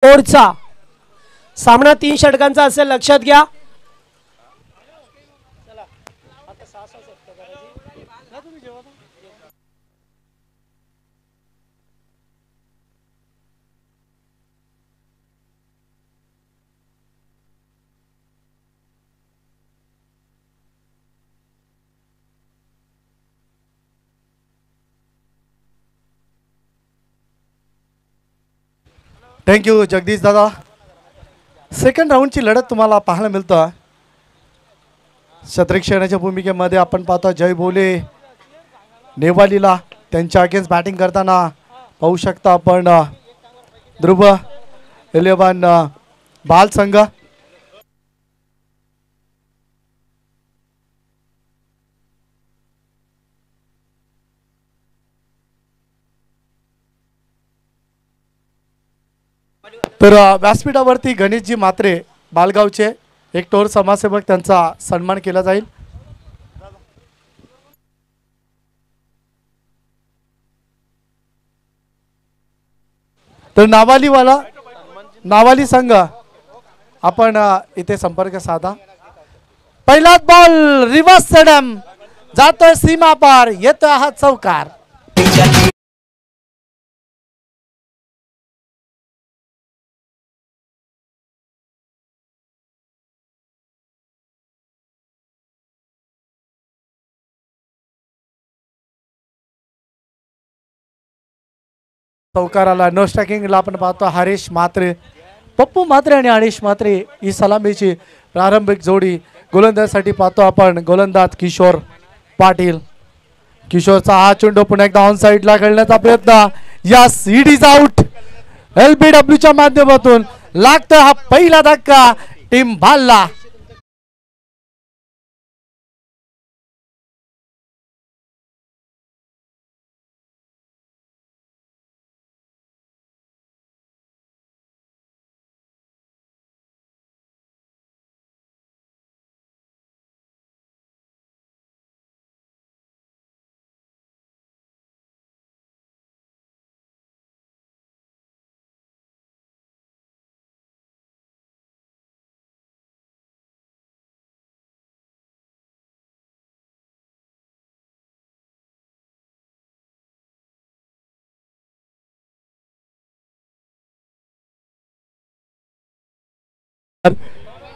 ओव्हरचा सामना 3 षटकांचा असेल, लक्षात घ्या. थँक्यू जगदीश दादा. सेकंड राऊंडची लढत तुम्हाला पाहायला मिळतं. क्षेत्ररक्षणाच्या भूमिकेमध्ये आपण पाहतो जय बोले नेवालीला त्यांच्या अगेन्स्ट बॅटिंग करताना पाहू शकता आपण ध्रुव 11 बाल संघ. तर व्यासपीठावरती गणेशजी म्हात्रे बालगावचे एक टोर समाजसेवक, त्यांचा सन्मान केला जाईल. तर नावाली संघ आपण इथे संपर्क साधा. पहिलाच बॉल रिव्हर्स सडम जातोय सीमा पार, येतोय हा चौकार. चौकाराला नो स्ट्रायकिंगला आपण पाहतो हरीश म्हात्रे, पप्पू म्हात्रे आणि हरीश म्हात्रे ही सलामीची प्रारंभिक जोडी. गोलंदाजसाठी पाहतो आपण गोलंदाज किशोर पाटील. किशोरचा हा चेंडू पुन्हा एकदा ऑन साईडला खेळण्याचा प्रयत्न. Yes, it is out. LBWच्या माध्यमातून लागतोय हा पहिला धक्का टीम भालला.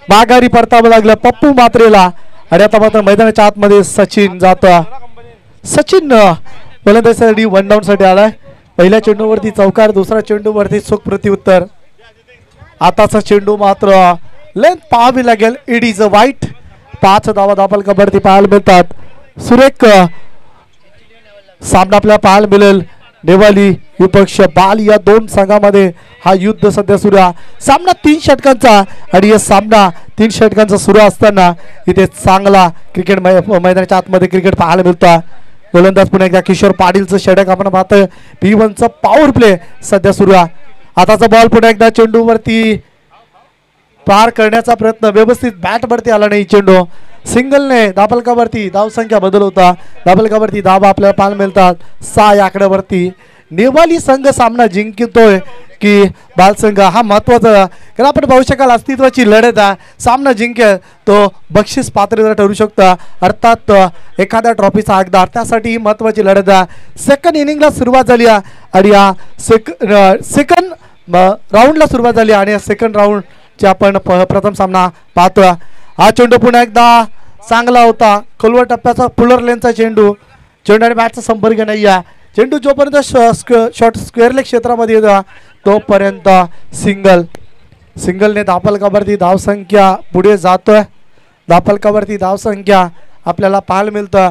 माघारी परतावं लागलं पप्पू म्हात्रेला. आणि आता मात्र मैदानाच्या आतमध्ये सचिन जातो. सचिन गोलंदाजीसाठी 1 डाऊन साठी आलाय. पहिल्या चेंडूवरती चौकार, दुसऱ्या चेंडूवरती चूक प्रत्युत्तर. आताचा चेंडू मात्र लेंथ पाहावी लागेल. इट इज अ वाईट. 5 धावा दाबल कबड्डी पाहायला मिळतात. सुरेख सामना आपल्याला पाहायला मिळेल. नेवाली विपक्ष बाल या दोन संघामध्ये हा युद्ध सध्या सुरू आहे. सामना 3 षटकांचा आणि या सामना 3 षटकांचा सुरू असताना इथे चांगला क्रिकेट मैदानाच्या आतमध्ये क्रिकेट पाहायला मिळतो. गोलंदाज पुन्हा एकदा किशोर पाटीलचं षटक आपण पाहतोय. P1चा पॉवर प्ले सध्या सुरू आहे. आताचा बॉल पुन्हा एकदा चेंडूवरती पार करण्याचा प्रयत्न, व्यवस्थित बॅट वरती आला नाही चेंडू. सिंगलने दाबलकावरती धावसंख्या बदल होता. दाबलकावरती धावा आपल्याला पाहायला मिळतात 6 या आकड्यावरती. नेवाली संघ सामना जिंकतोय की बालसंघ, हा महत्वाचा, कारण आपण पाहू शकाल अस्तित्वाची लढत आहे. सामना जिंकेल तो बक्षीस पात्रता ठरू शकतं, अर्थात एखाद्या ट्रॉफीचा हकदार. त्यासाठी ही महत्वाची लढत आहे. सेकंड इनिंगला सुरुवात झाली आहे आणि या सेकंड राऊंडला सुरुवात झाली आणि या सेकंड राऊंड चे आपण प्रथम सामना पाहतोय. हा चेंडू पुन्हा एकदा चांगला होता. खोलवर टप्प्याचा पुलर लेनचा चेंडू. चेंडू आणि बॅटचा संपर्क नाही आहे. चेंडू जोपर्यंत शॉर्ट स्क्वेअर लेग क्षेत्रामध्ये येतो तोपर्यंत सिंगलने धापलकावरती धावसंख्या पुढे जातोय. धापलकावरती धावसंख्या आपल्याला पाहायला मिळतं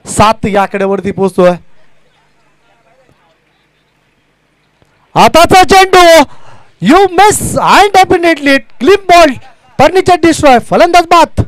7 या आकड्यावरती पोहोचतोय. आताचा चेंडू you miss and definitely clean ball, furniture destroy, फलंदाज बाद.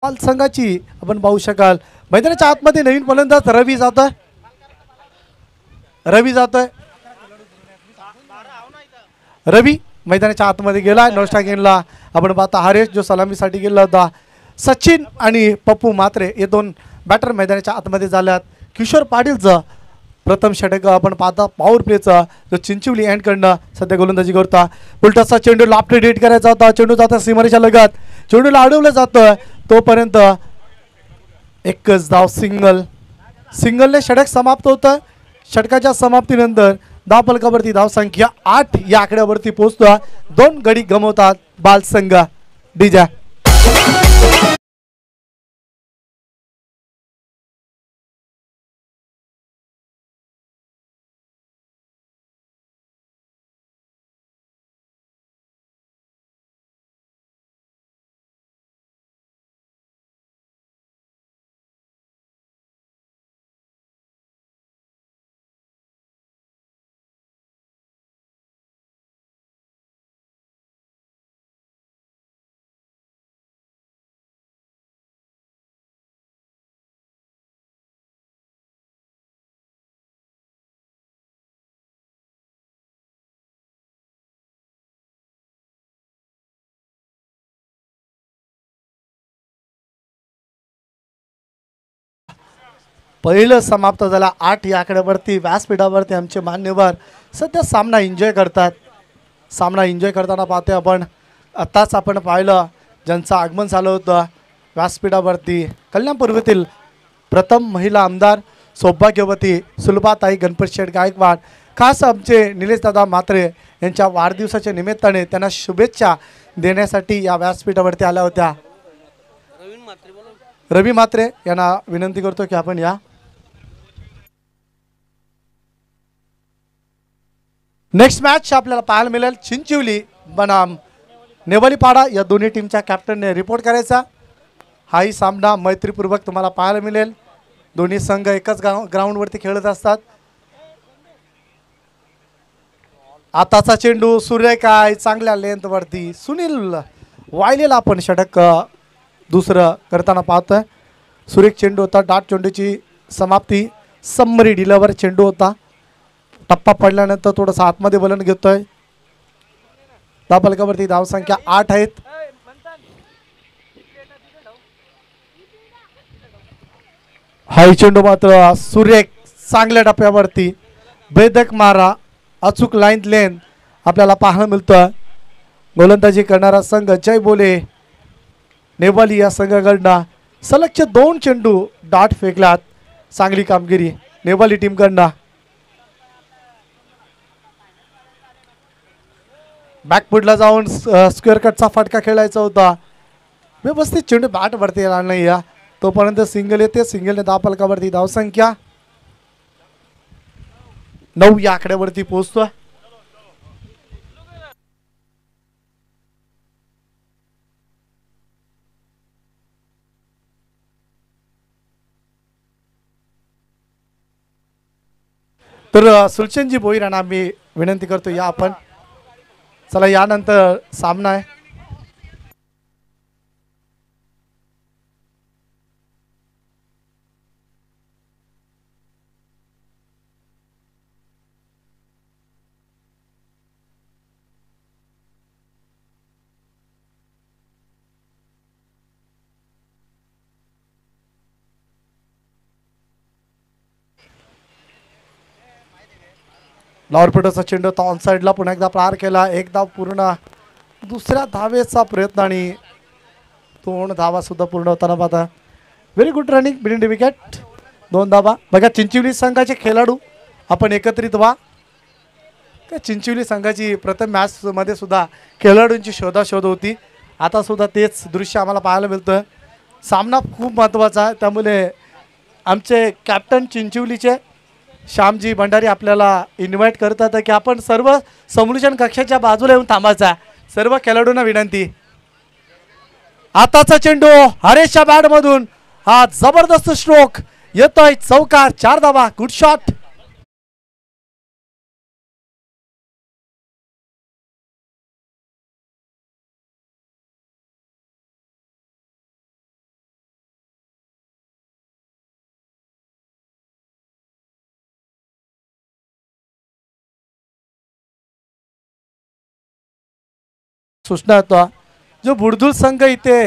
पाल संघाची आपण पाहू शकाल. मैदानाच्या आतमध्ये नवीन फलंदाज रवी जातोय. रवी मैदानाच्या आतमध्ये गेला. नॉस्टा गेला आपण पाहता. हरेश जो सलामीसाठी गेला होता. सचिन आणि पप्पू मात्रे हे दोन बॅटर मैदानाच्या आतमध्ये झाल्यात. किशोर पाटीलचं प्रथम षटक आपण पाहता. पॉवर प्लेचा जो चिंचवली एंडकडनं सध्या गोलंदाजी करता. उलटाचा चेंडू लापटे डेट करायचा होता. चेंडू जाता सीमारेच्या लगत. चेंडूला अडवलं जातं तोपर्यंत एकच धाव. सिंगलने षटक समाप्त होतं. षटकाच्या समाप्तीनंतर धाव फलकावरती धाव संख्या 8 या आकड्यावरती पोहोचतो. 2 गडी गमवतात बाल संघ. डीजा पहिलं समाप्त झाला. 8 या आकड्यावरती व्यासपीठावरती आमचे मान्यवर सध्या सामना एन्जॉय करतात. सामना एन्जॉय करताना पाहतोय आपण. आत्ताच आपण पाहिलं ज्यांचं आगमन झालं होतं व्यासपीठावरती. कल्याणपूर्वेतील प्रथम महिला आमदार सौभाग्यवती सुलभाताई गणपत शेठ गायकवाड. खास आमचे निलेशदादा म्हात्रे यांच्या वाढदिवसाच्या निमित्ताने त्यांना शुभेच्छा देण्यासाठी या व्यासपीठावरती आल्या होत्या. रवी म्हात्रे यांना विनंती करतो की आपण या. नेक्स्ट मॅच आपल्याला पाहायला मिळेल चिंचवली बनाम नेवालीपाडा या दोन्ही टीमच्या कॅप्टनने रिपोर्ट करायचा. हाही सामना मैत्रीपूर्वक तुम्हाला पाहायला मिळेल. दोन्ही संघ एकाच ग्राउंडवरती खेळत असतात. आताचा चेंडू सूर्यकाय चांगल्या लेंथवरती सुनील वायलेला आपण षटक दुसरं करताना पाहतोय. सुरेख चेंडू होता. डाट चेंडूची समाप्ती. समरी डिलवर चेंडू होता. टप्पा पडल्यानंतर थोडंसं आतमध्ये वलन घेतोय. धाव फलकावरती धाव संख्या 8 आहेत. हाय चेंडू मात्र सुरेख चांगल्या टप्प्यावरती भेदक मारा अचूक लाईन लेन आपल्याला पाहायला मिळतं. गोलंदाजी करणारा संघ जय बोले नेवाली या संघाकडनं सलगचे 2 चेंडू डाट फेकलात. चांगली कामगिरी नेवाली टीमकडनं. बॅकफुटला जाऊन स्क्वेअर कटचा फटका खेळायचा होता. व्यवस्थित चेंडू बॅट वरती येणार नाही या तोपर्यंत सिंगल येते. सिंगलने धाव फलकावरती धाव संख्या 9 या आकड्यावरती पोहोचतोय. तर सुलचनजी भोईर यांना मी विनंती करतो या आपण. चला यानंतर सामना आहे. लॉरपेटोचा चेंडू होता ऑन साईडला पुन्हा एकदा पार केला. एक धाव पूर्ण. दुसऱ्या धावेचा प्रयत्न आणि 2 धावा सुद्धा पूर्ण होताना पाहता. Very good running between the wicket. 2 धावा. बघा चिंचवली संघाचे खेळाडू आपण एकत्रित व्हा. चिंचवली संघाची प्रथम मॅच मध्ये सुद्धा खेळाडूंची शोधाशोध होती. आता सुद्धा तेच दृश्य आम्हाला पाहायला मिळतं. सामना खूप महत्त्वाचा आहे त्यामुळे आमचे कॅप्टन चिंचवलीचे श्यामजी भंडारी आपल्याला इन्व्हाइट करतात की आपण सर्व समोलचन कक्षाच्या बाजूला येऊन थांबायचा. सर्व खेळाडूंना विनंती. आताचा चेंडू हरेशच्या बॅट मधून हा जबरदस्त स्ट्रोक येतोय. चौकार. 4 धावा. Good shot. सूचना येतो जो बुडदुल संघ इथे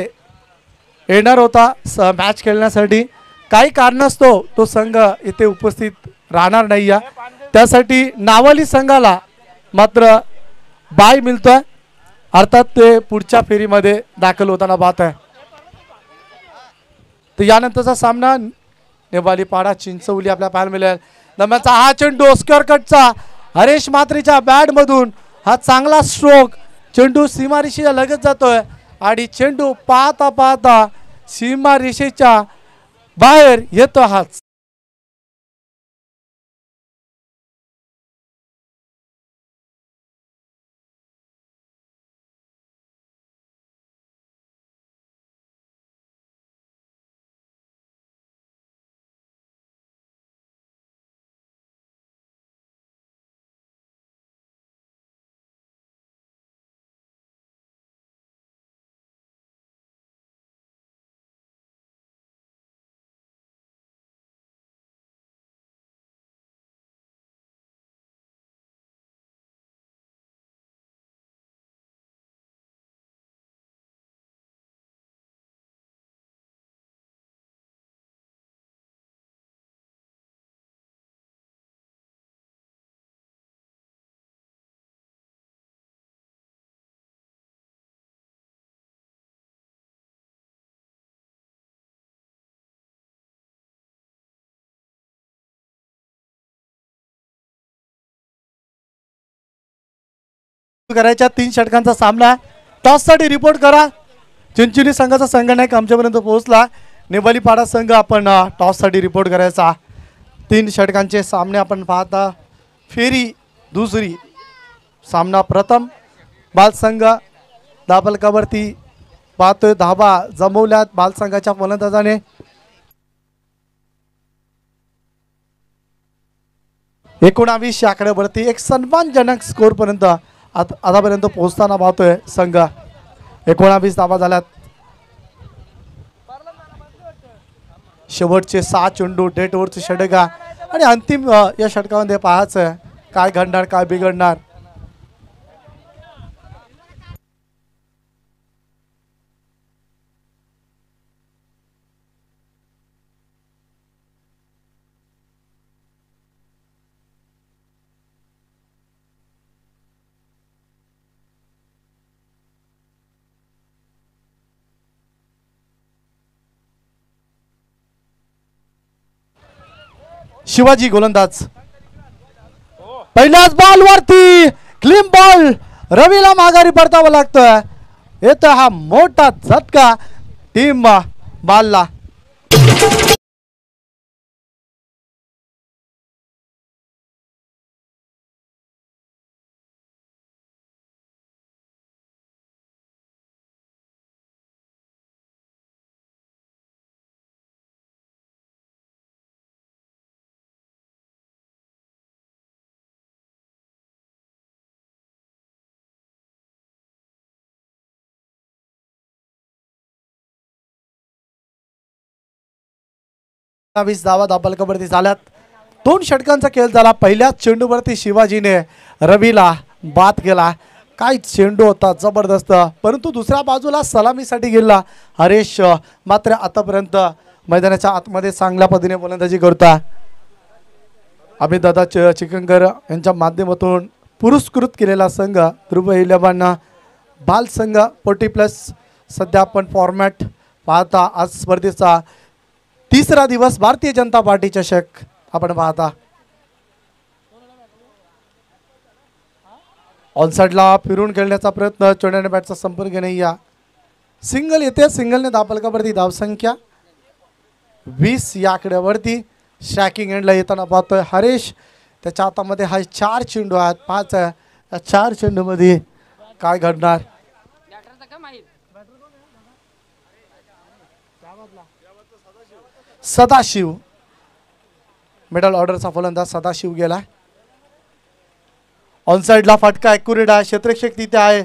येणार होता मॅच खेळण्यासाठी काही कारणास्तव तो संघ इथे उपस्थित राहणार नाही आहे त्यासाठी नावली संघाला मात्र बाय मिळतोय अर्थात ते पुढच्या फेरीमध्ये दाखल होताना पाहत आहे तर यानंतरचा सामना नेवाली पाडा चिंचवली आपल्या पाहायला मिळेल दरम्यानचा हा चेंडू ऑस्कर कटचा हरेश मात्रेच्या बॅट मधून हा चांगला स्ट्रोक चेंडू सीमारेषेच्या लगत जातोय आणि चेंडू पाहता पाहता सीमारेषेच्या बाहेर येतो हाच करायच्या 3 षटकांचा सामना टॉस साठी रिपोर्ट करा चिंचोली संघाचा संघ नाही आमच्यापर्यंत पोहोचला नेवाली पाडा संघ आपण टॉस साठी रिपोर्ट करायचा 3 षटकांचे सामने आपण पाहता फेरी दुसरी सामना प्रथम बाल संघ धाबलकावरती पाहतोय धाबा जमवल्यात बाल संघाच्या फलंदाजाने एकोणावीस आकड्यावरती एक सन्मानजनक स्कोर पर्यंत आतापर्यंत पोहोचताना पाहतोय संघ 19 धावा झाल्यात शेवटचे 6 चेंडू डेट ओव्हरचे षटक आणि अंतिम या षटकामध्ये पाहायचं काय घडणार काय बिघडणार शिवाजी गोलंदाज पहिल्याच बॉल वरती क्लीन बॉल रवीला माघारी परतावं लागतोय येतो हा मोठा झटका टीम बॉलला धावा धाबलकावरती झाल्यात 2 षटकांचा खेळ झाला पहिल्याच चेंडूवरती शिवाजीने रवीला बाद केला काय चेंडू होता जबरदस्त परंतु दुसऱ्या बाजूला सलामीसाठी गेला हरेश मात्र आतापर्यंत मैदानाच्या आतमध्ये चांगल्या पद्धतीने गोलंदाजी करता अमित दादा चिकनकर यांच्या माध्यमातून पुरस्कृत केलेला संघ ध्रुव 11 बाल संघ 40+ सध्या आपण फॉर्मॅट पाहता आज स्पर्धेचा 3रा दिवस भारतीय जनता पार्टी चषक आपण पाहता ऑनसाइडला फिरून खेळण्याचा प्रयत्न चोडण्याने बॅटचा संपर्क नाही या सिंगल येते सिंगलने धाबलकावरती धावसंख्या 20 या आकड्यावरती शॅकिंग एंडला येताना पाहतोय हरेश त्याच्या हातामध्ये हा 4 चेंडू आहेत 5 आहे या 4 चेंडूमध्ये काय घडणार सदाशिव मिडल ऑर्डरचा फलंदाज सदाशिव गेला ऑनसाइडला फटका ॲक्युरेट आहे क्षेत्ररक्षक तिथे आहे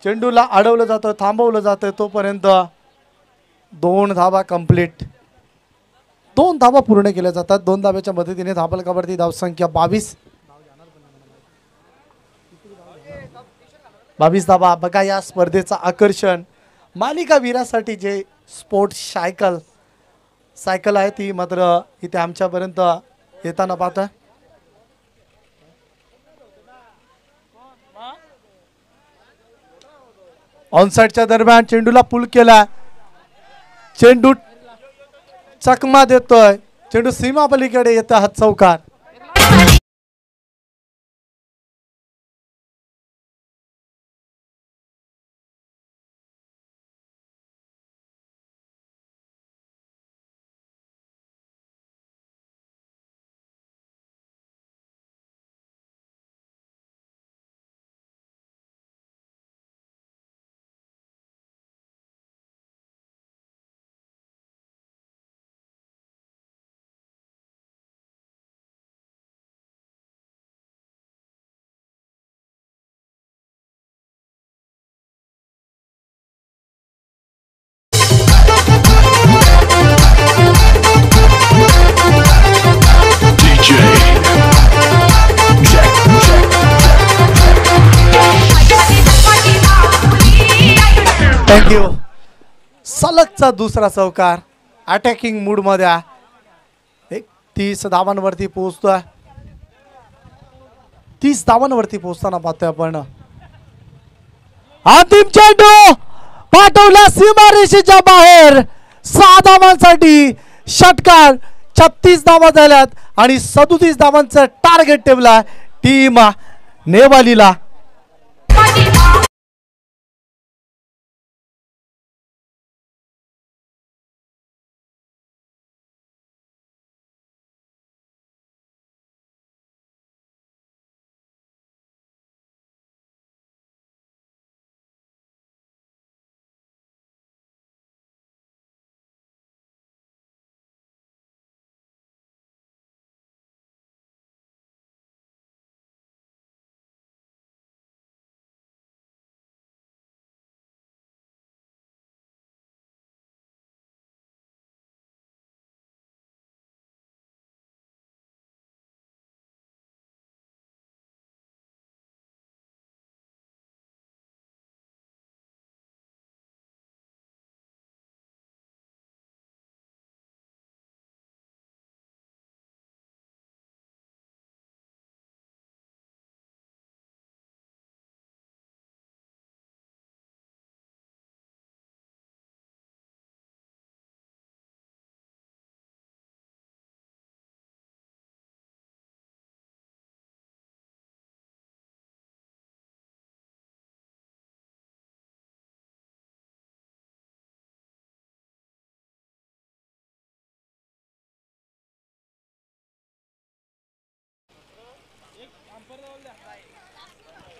चेंडूला अडवलं जातं थांबवलं जातं तोपर्यंत 2 धावा कंप्लीट 2 धावा पूर्ण केल्या जातात 2 धाव्याच्या मदतीने धाबलकावरती धावसंख्या 22 22 धावा. बघा या स्पर्धेचं आकर्षण मालिका वीरासाठी जे स्पोर्ट्स सायकल आहे ती मात्र इथे आमच्यापर्यंत येताना पाहता. ऑनसाइडच्या दरम्यान चेंडूला पुल केला. चेंडू चकमा देतोय. चेंडू सीमा पलीकडे येतो. हात चौकार. थँक्यू. सलगचा दुसरा चौकार. अटॅकिंग मूड मध्ये 30 धावांवरती पोहोचतोय. 30 धावांवरती पोहोचताना पाहतोय आपण. अंतिम चेंडू पाठवला सीमारेषेच्या बाहेर. 6 धावांसाठी षटकार. 36 धावा झाल्यात आणि 37 धावांचं टार्गेट ठेवला टीम नेवालीला.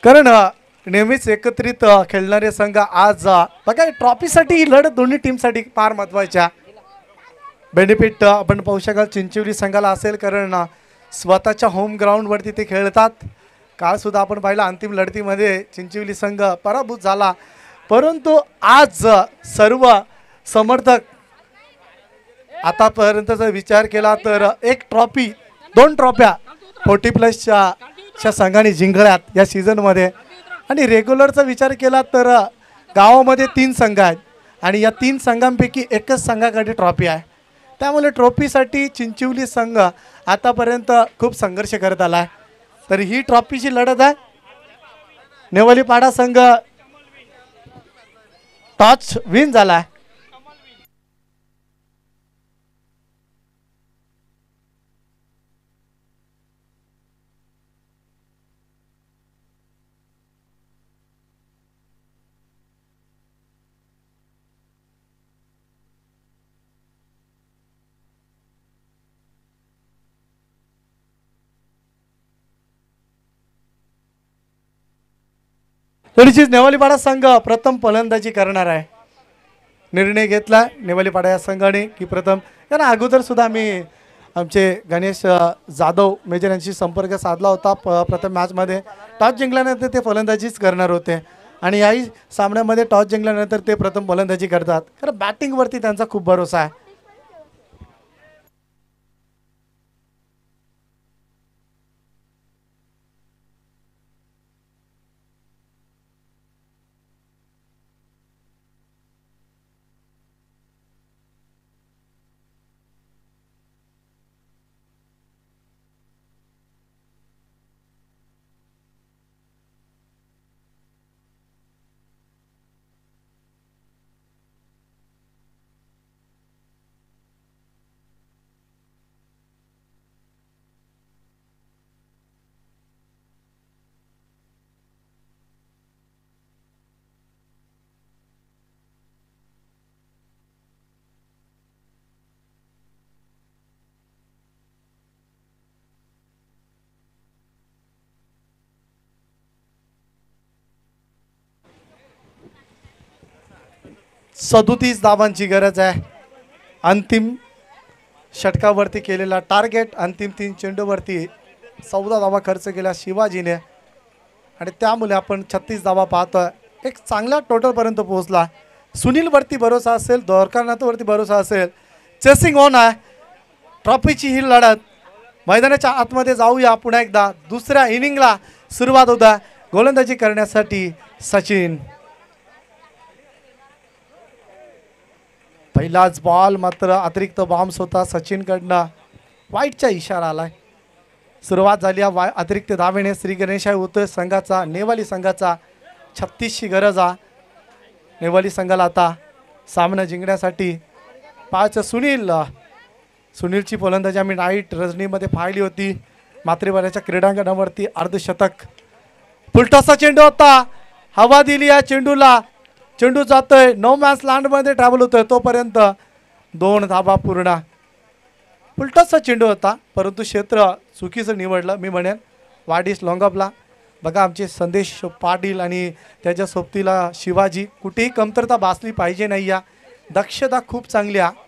कारण नेहमीच एकत्रित खेळणारे संघ आज बघा ट्रॉफीसाठी लढत दोन्ही टीमसाठी फार महत्त्वाच्या. बेनिफिट आपण पाहू शकाल चिंचवली संघाला असेल कारण स्वतःच्या होम ग्राउंडवरती ते खेळतात. कालसुद्धा आपण पाहिलं अंतिम लढतीमध्ये चिंचवली संघ पराभूत झाला. परंतु आज सर्व समर्थक आतापर्यंतचा विचार केला तर एक ट्रॉफी 2 ट्रॉफ्या 40+ संघाने जिंकल्यात या सीझनमध्ये. आणि रेग्युलरचा विचार केला तर गावामध्ये 3 संघ आहेत आणि या 3 संघांपैकी एकच संघाकडे ट्रॉफी आहे. त्यामुळे ट्रॉफीसाठी चिंचवली संघ आतापर्यंत खूप संघर्ष करत आला आहे. तर ही ट्रॉफीची लढत आहे. नेवाली पाडा संघ टॉस विन झाला आहे. तरीचीच नेवालीपाडा संघ प्रथम फलंदाजी करणार आहे. निर्णय घेतला नेवालीपाडा या संघाने की प्रथम कारण अगोदर सुद्धा आम्ही आमचे गणेश जाधव मेजर यांशी संपर्क साधला होता. प्रथम मॅचमध्ये टॉस जिंकल्यानंतर ते फलंदाजीच करणार होते आणि याही सामन्यामध्ये टॉस जिंकल्यानंतर ते प्रथम फलंदाजी करतात. कारण बॅटिंगवरती त्यांचा खूप भरोसा आहे. 37 धावांची गरज आहे. अंतिम षटकावरती केलेला टार्गेट अंतिम 3 चेंडूवरती 14 धावा खर्च केल्या शिवाजीने आणि त्यामुळे आपण 36 धावा पाहतोय. एक चांगल्या टोटलपर्यंत पोहोचला. सुनीलवरती भरोसा असेल, द्वारकानाथवरती भरोसा असेल. चेसिंग ऑन आहे. ट्रॉफीची ही लढत मैदानाच्या आतमध्ये जाऊया. पुन्हा एकदा दुसऱ्या इनिंगला सुरुवात होता. गोलंदाजी करण्यासाठी सचिन. पहिलाच बॉल मात्र अतिरिक्त बॉम्ब्स होता सचिनकडनं. वाईटचा इशारा आलाय. सुरुवात झाली अतिरिक्त धावेने. श्री गणेशाय होतोय संघाचा, नेवाली संघाचा. 36ची गरज आहे नेवाली संघाला आता सामना जिंकण्यासाठी. 5 सुनीलची फलंदाजी आम्ही नाईट रजनीमध्ये पाहिली होती. मातृभाषेच्या क्रीडांगणावरती अर्धशतक. फुलटॉसचा चेंडू होता. हवा दिली या चेंडूला. चेंडू जातोय नो मॅच लँडमध्ये ट्रॅव्हल होतोय तोपर्यंत 2 धावा पूर्ण. फुलटॉसचा चेंडू होता परंतु क्षेत्र चुकीचं निवडलं मी म्हणेन. वाडीस लॉंगअपला बघा आमचे संदेश पाटील आणि त्याच्या सोबतीला शिवाजी. कुठेही कमतरता भासली पाहिजे नाही. या दक्षता खूप चांगली आहे.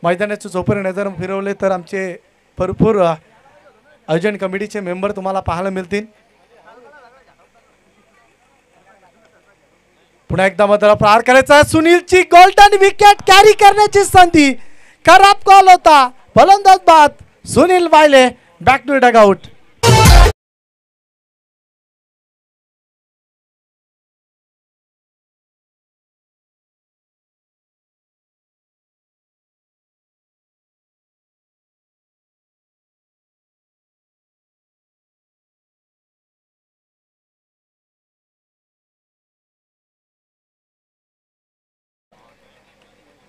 मैदानाचे जोपर्यंत नजर फिरवले तर आमचे भरपूर आयोजन कमिटीचे मेंबर तुम्हाला पाहायला मिळतील. पुन्हा एकदा मात्र प्रहार करायचा. सुनीलची गोल्डन विकेट कॅरी करण्याची संधी. खराब कॉल होता. फलंदाज बाद. Sunil वायले back to dugout.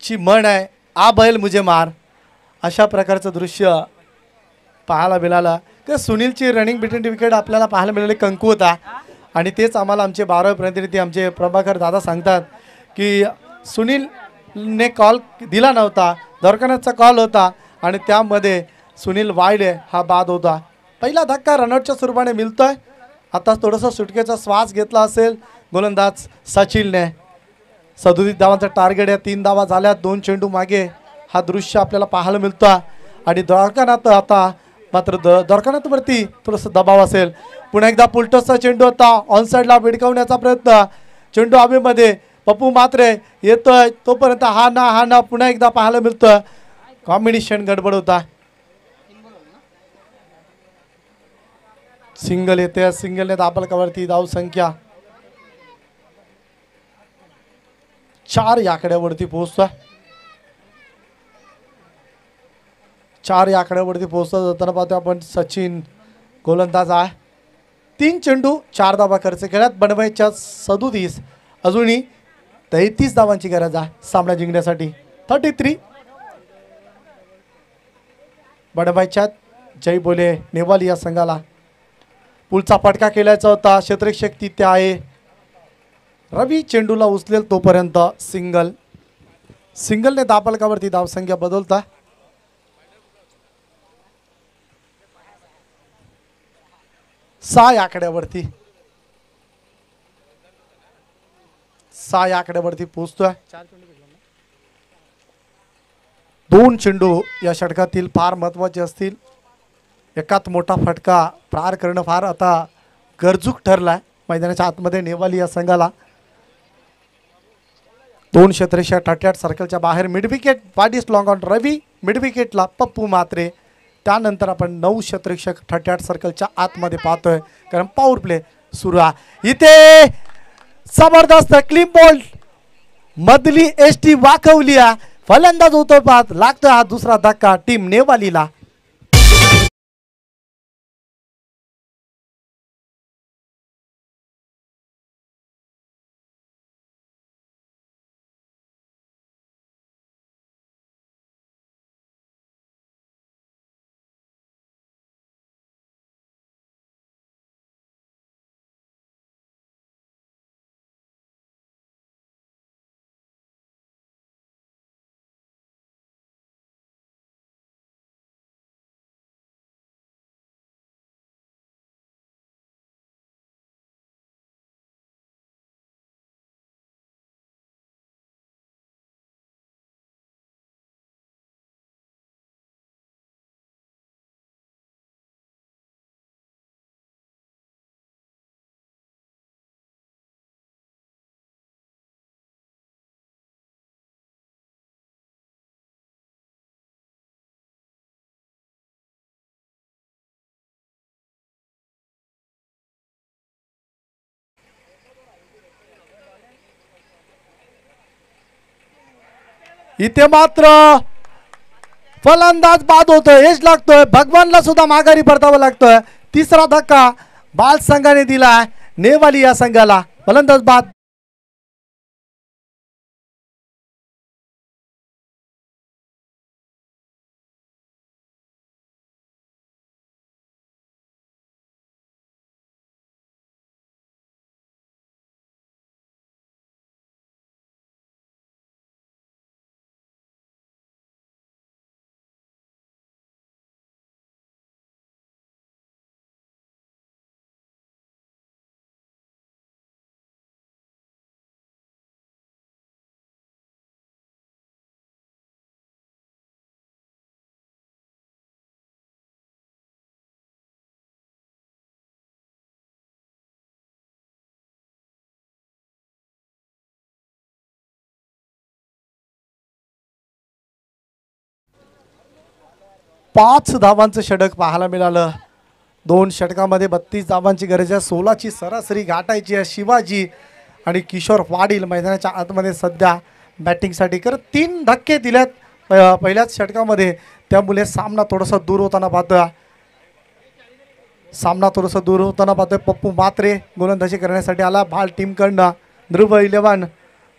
ची म्हण आहे आ बैल मुझे मार. अशा प्रकारचं दृश्य पाहायला मिळालं की सुनीलची रनिंग बिटवीन विकेट आपल्याला पाहायला मिळाले. कंकू होता आणि तेच आम्हाला आमचे 12 प्रतिनिधी आमचे प्रभाकर दादा सांगतात की सुनीलने कॉल दिला नव्हता. द्वारकानाथचा कॉल होता आणि त्यामध्ये सुनील वायले हा बाद होता. पहिला धक्का रनआउटच्या स्वरूपाने मिळतोय. आता थोडंसं सुटकेचा श्वास घेतला असेल गोलंदाज सचिनने. 37 धावांचा टार्गेट आहे. 3 धावा झाल्यात 2 चेंडू मागे. हा दृश्य आपल्याला पाहायला मिळतो आणि द्वारकानाथ आता मात्र द्वारकानाथवरती थोडंसं दबाव असेल. पुन्हा एकदा पुलटसचा चेंडू होता. ऑन साईडला भिडकवण्याचा प्रयत्न. चेंडू हवेमध्ये. पप्पू मात्रे येतोय तोपर्यंत हा ना पुन्हा एकदा पाहायला मिळतोय. कॉम्बिनेशन गडबड होता. सिंगल येते. सिंगलने दाबलकावरती धाव संख्या 4 या आकड्यावरती पोहोचता. 4 या आकड्यावरती पोहोचता जाताना पाहतो आपण सचिन गोलंदाज आहे. 3 चेंडू 4 धावा खर्च केल्यात. बनवायच्या 37 अजूनही 33 धावांची गरज आहे सामना जिंकण्यासाठी. 33 बनवायच्यात. जय बोले नेवाली या संघाला. पुलचा फटका केल्याचा होता. क्षेत्ररक्षक तिथे आहे. रवी चेंडूला उचलेल तोपर्यंत सिंगलने दाबलकावरती धावसंख्या बदलता. सहा आकड्यावरती पोहोचतोय. 2 चेंडू या षटकातील फार महत्वाचे असतील. एकात मोठा फटका प्रहार करणं फार आता गरजूक ठरलाय मैदानाच्या आतमध्ये नेवाली या संघाला. 2 क्षेत्ररक्षक 38 सर्कलच्या बाहेर. मिड विकेट वाडीस लॉंग ऑन रवी. मिड विकेटला पप्पू मात्रे. त्यानंतर आपण 9 क्षेत्ररक्षक 38 सर्कलच्या आतमध्ये पाहतोय कारण पॉवर प्ले सुरू आहे. इथे जबरदस्त क्लीन बॉल मधली एसटी वाकवली. फलंदाज होतो बाद. लागतोय हा दुसरा धक्का टीम नेवालीला. इथे मात्र फलंदाज बाद होतोय, एज लागतोय, भगवानला सुद्धा माघारी परतावं लागतोय. तिसरा धक्का बाल संघाने दिलाय नेवाली या संघाला. फलंदाज बाद. पाच धावांचं षटक पाहायला मिळालं. 2 षटकामध्ये 32 धावांची गरज आहे. 16ची सरासरी गाठायची आहे. शिवाजी आणि किशोर पाटील मैदानाच्या आतमध्ये सध्या बॅटिंगसाठी करत 3 धक्के दिल्यात पहिल्याच षटकामध्ये. त्यामुळे सामना थोडासा दूर होताना पाहतोय. पप्पू मात्रे गोलंदाजी करण्यासाठी आला बाल टीमकडनं. ध्रुव 11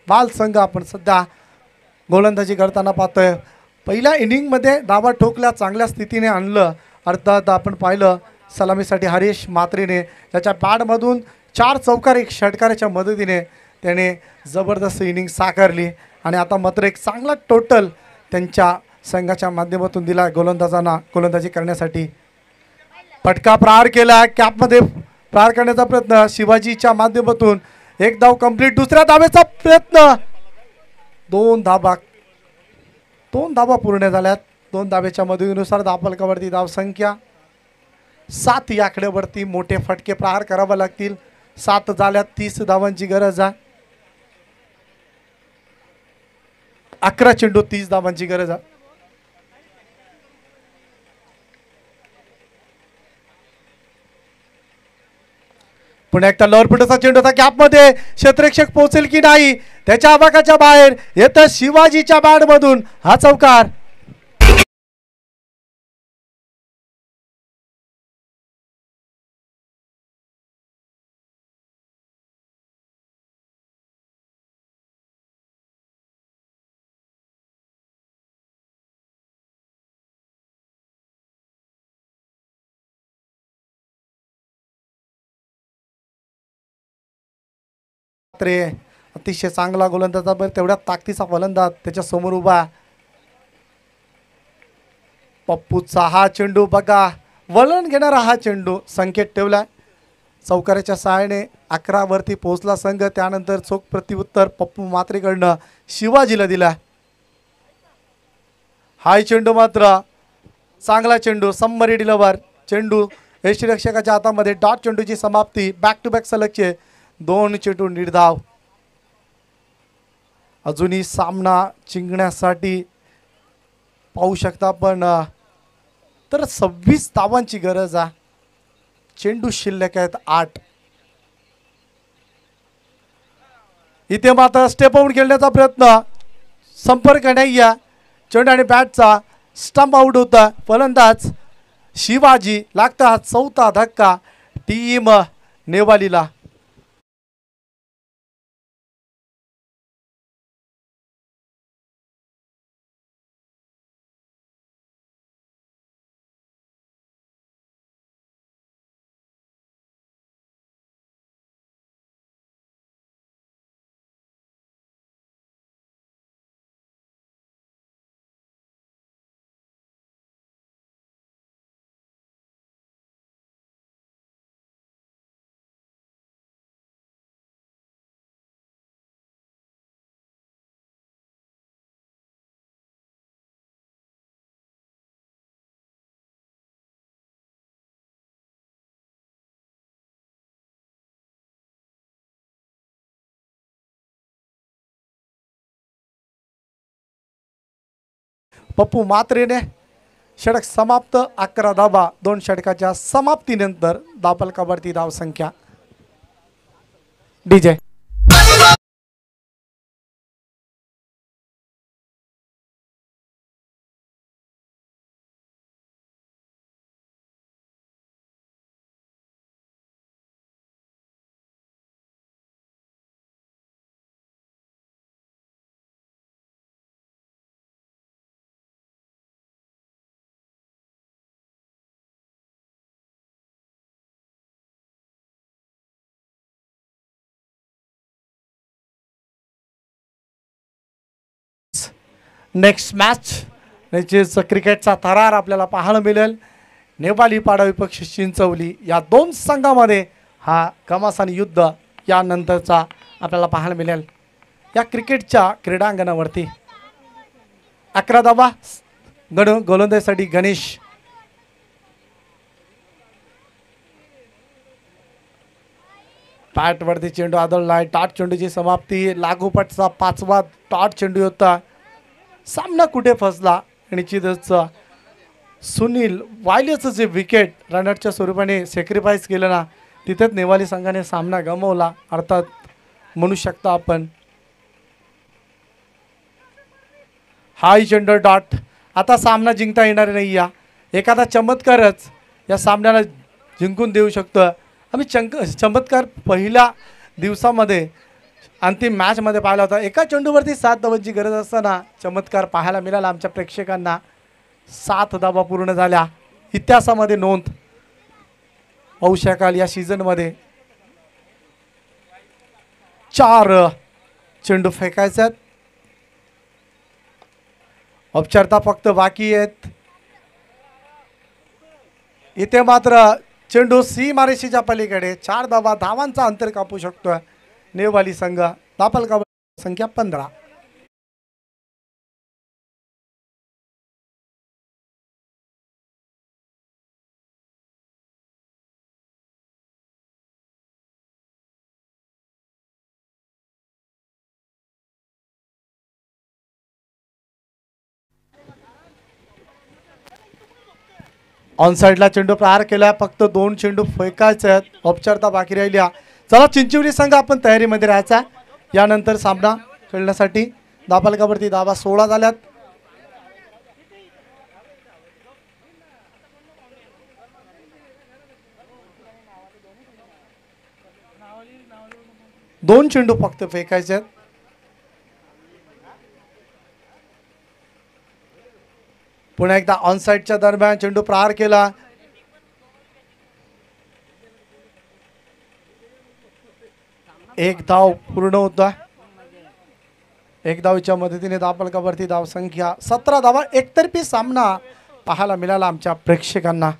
बाल संघ आपण सध्या गोलंदाजी करताना पाहतोय. पहिल्या इनिंगमध्ये धावा ठोकल्या, चांगल्या स्थितीने आणलं. अर्थात आपण पाहिलं सलामीसाठी हरीश मात्रेने त्याच्या बॅटमधून 4 चौकार 1 षटकाराच्या मदतीने त्याने जबरदस्त इनिंग साकारली. आणि आता मात्र एक चांगला टोटल त्यांच्या संघाच्या माध्यमातून दिला गोलंदाजांना गोलंदाजी करण्यासाठी. फटका प्रहार केला, कॅपमध्ये प्रहार करण्याचा प्रयत्न शिवाजीच्या माध्यमातून. 1 धाव कंप्लीट. दुसऱ्या धावेचा प्रयत्न. 2 धावा पूर्ण झाल्यात. 2 धावेच्या मदतीनुसार धावफलकावरती धावसंख्या 7 या आकड्यावरती मोठे फटके प्रहार करावे लागतील. 7 झाल्यात. 30 धावांची गरज आहे. 11 चेंडू 30 धावांची गरज आहे. पुन्हा एकदा लवरपुटाचा चेंडू होता कॅपमध्ये. क्षेत्ररक्षक पोहोचेल की नाही, त्याच्या आवाकाच्या बाहेर येतं शिवाजीच्या बॅटमधून हा चौकार. अतिशय चांगला गोलंदाज, तेवढ्या ताकदीचा फलंदाज त्याच्या समोर उभा. पप्पूचा हा चेंडू बघा, वळण घेणारा हा चेंडू संकेत ठेवला. चौकाराच्या सहाय्याने 11 वरती पोहोचला संघ. त्यानंतर चोख प्रत्युत्तर पप्पू मात्रेकडनं शिवाजीला दिला. हाय चेंडू मात्र चांगला चेंडू, समरी डिलवर चेंडू यष्टीरक्षकाच्या हातामध्ये. डॉट चेंडूची समाप्ती. बॅक टू बॅक सलगचे 2 चेंडू निर्धाव. अजूनही सामना जिंकण्यासाठी पाहू शकता आपण तर 26 धावांची गरज आहे. चेंडू शिल्लक आहेत 8. इथे मात्र स्टेप आउट खेळण्याचा प्रयत्न, संपर्क नाही या चेंडू आणि बॅटचा. स्टंप आउट होता. फलंदाज शिवाजी. लागता हा 4था धक्का टीम नेवालीला. पप्पू मात्रेने षटक समाप्त. 11 धावा 2 षटकाच्या समाप्तीनंतर धावफलकावरती धावसंख्या. डीजे नेक्स्ट मॅच याचेच क्रिकेटचा थरार आपल्याला पाहायला मिळेल. नेपाली पाडा विपक्ष चिंचवली या दोन संघामध्ये हा घमासान युद्ध यानंतरचा आपल्याला पाहायला मिळेल. या क्रिकेटच्या क्रीडांगणावरती 11 धावा गोलंदाजीसाठी गणेश. पॅटवरती चेंडू आदळलाय. टॉट चेंडूची समाप्ती. लागोपाठचा 5वा टॉट चेंडू होता. सामना कुठे फसला. निश्चितच सुनील वायलेचं जे विकेट रनरच्या स्वरूपाने सॅक्रिफाईस केलं ना, तिथेच नेवाली संघाने सामना गमावला अर्थात म्हणू शकता आपण. हाय चेंडू डॉट. आता सामना जिंकता येणार नाही. या एखादा चमत्कारच या सामन्याला जिंकून देऊ शकतो. आम्ही चमत्कार पहिल्या दिवसामध्ये अंतिम मॅचमध्ये पाहिला होता. एका चेंडूवरती 7 धावांची गरज असताना चमत्कार पाहायला मिळाला आमच्या प्रेक्षकांना. 7 धावा पूर्ण झाल्या. इतिहासामध्ये नोंद होऊ शकाल. या सीझनमध्ये 4 चेंडू फेकायचे आहेत. औपचारिकता फक्त बाकी आहेत. इथे मात्र चेंडू सीमारेषेच्या पलीकडे 4 धावांचा अंतर कापू शकतोय नेवाली संघ. दापल का संख्या 15. ऑन साइडला चेंडू प्रहार केला. फक्त 2 चेंडू फेकायचे आहेत. औपचारिकता बाकी राहिल्या. चला चिंचवली संघ आपण तयारीमध्ये राहायचा. यानंतर सामना खेळण्यासाठी धापलकावरती धावा 16 झाल्यात. दोन चेंडू फक्त फेकायचे आहेत. पुन्हा एकदा ऑन साइडच्या दरम्यान चेंडू प्रहार केला. एक धाव पूर्ण होता. एक धावीच्या मदतीने धापलकावरती धाव संख्या 17 धावा. एकतर्फी सामना पाहायला मिळाला आमच्या प्रेक्षकांना.